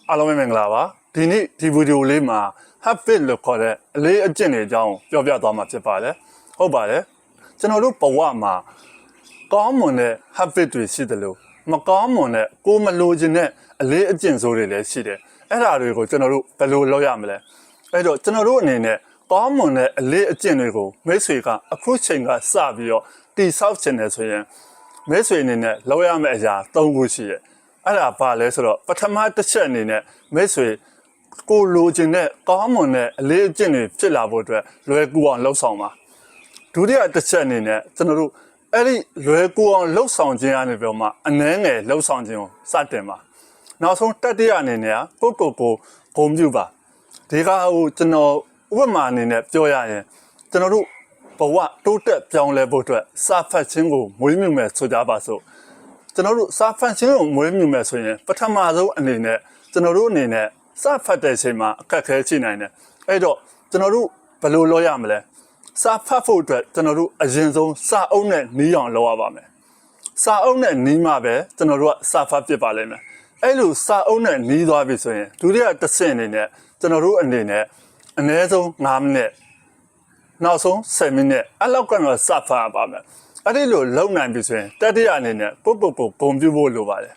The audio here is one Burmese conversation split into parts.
အားလုံးပဲမင်္ဂလာပါဒီနေ့ဒီဗီဒီယိုလေးမှာ habit လို့ခေါ်တဲ့အလေးအကျင့်တွေအကြောင်းပြောပြသွားမှာဖြစ်ပါတယ်ဟုတ်ပါတယ်ကျွန်တော်တို့ဘဝမှာကောင်းမွန်တဲ့ habit တွေရှိတယ်လို့မကောင်းမွန်တဲ့ကိုမလိုချင်တဲ့အလေးအကျင့်စိုးတွေလည်းရှိတယ်အဲ့ဒါတွေကိုကျွန်တော်တို့ဘယ်လိုလုပ်ရမလဲအဲ့တော့ကျွန်တော်တို့အနေနဲ့ကောင်းမွန်တဲ့အလေးအကျင့်တွေကိုမိတ်ဆွေကအခုချိန်ကစပြီးတော့တိဆောက်ချင်တယ်ဆိုရင်မိတ်ဆွေအနေနဲ့လုပ်ရမယ့်အရာ၃ခုရှိတယ်အဲ့ဒါဘာလဲဆိုတော့ပထမတစ်ချက်အနေနဲ့မိတ်ဆွေကိုလိုချင်တဲ့ကောင်းမွန်တဲ့အလေးအကျင့်တွေဖြစ်လာဖို့အတွက်လွယ်ကူအောင်လှုပ်ဆောင်ပါဒုတိယတစ်ချက်အနေနဲ့ကျွန်တော်တို့အဲ့ဒီလွယ်ကူအောင်လှုပ်ဆောင်ခြင်းအနေပြောမှအနှဲငယ်လှုပ်ဆောင်ခြင်းကိုစတင်ပါနောက်ဆုံးတတိယအနေနဲ့ကိုဂုဏ်ပြုပါဒီကဟိုကျွန်တော်ဥပမာအနေနဲ့ပြောရရင်ကျွန်တော်တို့ဘဝတိုးတက်ပြောင်းလဲဖို့အတွက်စာဖတ်ခြင်းကိုမွေးမြူမယ်ဆိုကြပါစို့ကျွန်တော်တို့စာဖတ်ခြင်းကိုမွေးမြူမယ်ဆိုရင်ပထမဆုံးအနေနဲ့ကျွန်တော်တို့အနေနဲ့စာဖတ်တဲ့အချိန်မှာအခက်အခဲရှိနိုင်တယ်အဲ့တော့ကျွန်တော်တို့ဘယ်လိုလုပ်ရမလဲစာဖတ်ဖို့အတွက်ကျွန်တော်တို့အရင်ဆုံးစာအုပ်နဲ့နီးအောင်လုပ်ရပါမယ်စာအုပ်နဲ့နီးမှပဲကျွန်တော်တို့ကစာဖတ်ဖြစ်ပါလိမ့်မယ်အဲ့လိုစာအုပ်နဲ့နီးသွားပြီဆိုရင်ဒုတိယတစ်ဆင့်အနေနဲ့ကျွန်တော်တို့အနေနဲ့အနည်းဆုံး9မိနစ်နောက်ဆုံး10မိနစ်အဲ့လောက်ကတော့စာဖတ်ပါမယ်အဲ့ဒီလိုလုံနိုင်ပြီဆိုရင်တတိယအနေနဲ့ကိုဂုဏ်ပြုဖို့လိုပါတယ်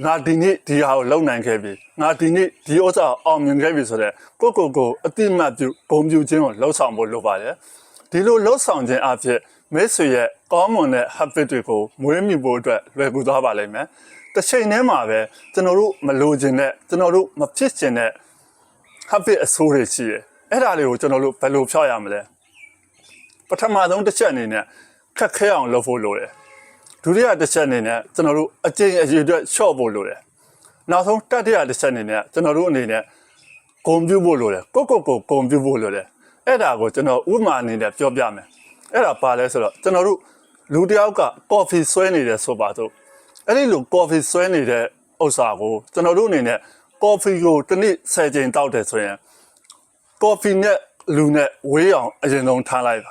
ငါဒီနေ့ဒီဟာကိုလုံနိုင်ခဲ့ပြီငါဒီနေ့ဒီဥစ္စာအောင်မြင်ခဲ့ပြီဆိုတော့ကိုအတိမတ်ပြုဂုဏ်ပြုခြင်းကိုလှုပ်ဆောင်ဖို့လိုပါတယ်ဒီလိုလှုပ်ဆောင်ခြင်းအဖြစ်မိတ်ဆွေရဲ့ကောင်းမွန်တဲ့ habit တွေကိုမွေးမြူဖို့အတွက်လွယ်ကူသွားပါလိမ့်မယ်တစ်ချိန်တည်းမှာပဲကျွန်တော်တို့မလိုချင်တဲ့ကျွန်တော်တို့မဖြစ်ချင်တဲ့ habit အဆိုးတွေရှိတယ်အဲ့ဒါတွေကိုကျွန်တော်တို့ဘယ်လိုဖျောက်ရမလဲပထမဆုံးတစ်ချက်အနေနဲ့ခက်ခဲအောင်လုပ်ဖို့လိုတယ်ဒုတိယတစ်ချက်အနေနဲ့ကျွန်တော်တို့အကျင့်အရေးအတွက်လျှော့ဖို့လိုတယ်နောက်ဆုံးတတိယတစ်ချက်အနေနဲ့ကျွန်တော်တို့အနေနဲ့ဂုဏ်ပြုဖို့လိုတယ်ကိုဂုဏ်ပြုဖို့လိုတယ်အဲ့ဒါကိုကျွန်တော်ဥပမာအနေနဲ့ပြောပြမယ်အဲ့ဒါပါလဲဆိုတော့ကျွန်တော်တို့လူတစ်ယောက်ကကော်ဖီဆွဲနေတယ်ဆိုပါတော့အဲ့ဒီလိုကော်ဖီဆွဲနေတဲ့ဥစ္စာကိုကျွန်တော်တို့အနေနဲ့ကော်ဖီကိုတစ်နေ့10ချိန်တောက်တယ်ဆိုရင်ကော်ဖီနဲ့လူနဲ့ဝေးအောင်အရင်ဆုံးထားလိုက်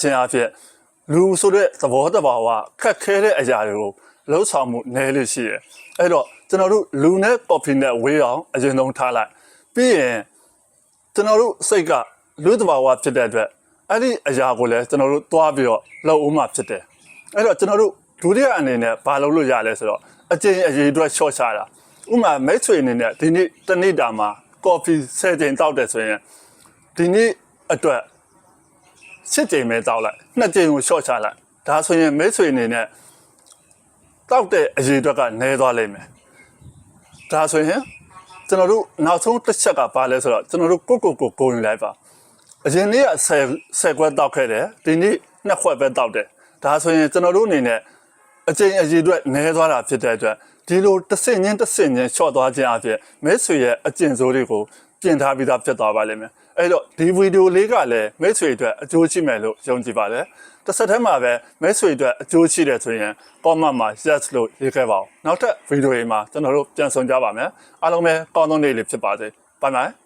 ခြင်းအဖြစ်လူဆိုတဲ့သဘောတဘာဝခက်ခဲတဲ့အရာတွေကိုလှုပ်ဆောင်မှုနည်းလေးရှိတယ်အဲ့တော့ကျွန်တော်တို့လူနဲ့ကော်ဖီနဲ့ဝေးအောင်အရင်ဆုံးထားလိုက်ပြီးရင်ကျွန်တော်တို့စိတ်ကလူတဘာဝဖြစ်တဲ့အတွက်အဲ့ဒီအရာကိုလည်းကျွန်တော်တို့သွားပြီးတော့လှုပ်အောင်မှဖြစ်တယ်အဲ့တော့ကျွန်တော်တို့ဒုတိယအနေနဲ့ဘာလုပ်လို့ရလဲဆိုတော့အကျင့်အရေးအတွက်ရှော့ချတာဥပမာမိတ်ဆွေအနေနဲ့ဒီနေ့တစ်နေ့တာမှာကော်ဖီ10ချိန်တောက်တယ်ဆိုရင်ဒီနေ့အတွက်10ချိန်ပဲတောက်လိုက်2ချိန်ကိုရှော့ချလိုက်ဒါဆိုရင်မိတ်ဆွေအနေနဲ့တောက်တဲ့အရေးအတွက်ကနည်းသွားလိမ့်မယ်ဒါဆိုရင်ကျွန်တော်တို့နောက်ဆုံးတစ်ချက်ကဘာလဲဆိုတော့ကျွန်တော်တို့ကိုယူလိုက်ပါအရင်နေ့က10ခွက်တောက်ခဲ့တယ်ဒီနေ့2ခွက်ပဲတောက်တယ်ဒါဆိုရင်ကျွန်တော်တို့အနေနဲ့အချိန်အရေးအတွက်နည်းသွားတာဖြစ်တဲ့အတွက်ဒီလိုတစ်ဆင့်ချင်းရှော့သွားခြင်းအဖြစ်မိတ်ဆွေရဲ့အကျင့်စိုးတွေကိုပြင်ထားပြီးသားဖြစ်သွားပါလိမ့်မယ်အဲ့တော့ဒီဗီဒီယိုလေးကလည်းမိတ်ဆွေအတွက်အကျိုးရှိမယ်လို့ယုံကြည်ပါတယ်တစ်ဆက်တည်းမှာပဲမိတ်ဆွေအတွက်အကျိုးရှိတယ်ဆိုရင် comment မှာ yes လို့ရေးခဲ့ပါဦးနောက်ထပ်ဗီဒီယိုတွေမှာကျွန်တော်တို့ပြန်ဆောင်ကြပါမယ်အားလုံးပဲကောင်းသောနေ့လေးဖြစ်ပါစေ bye bye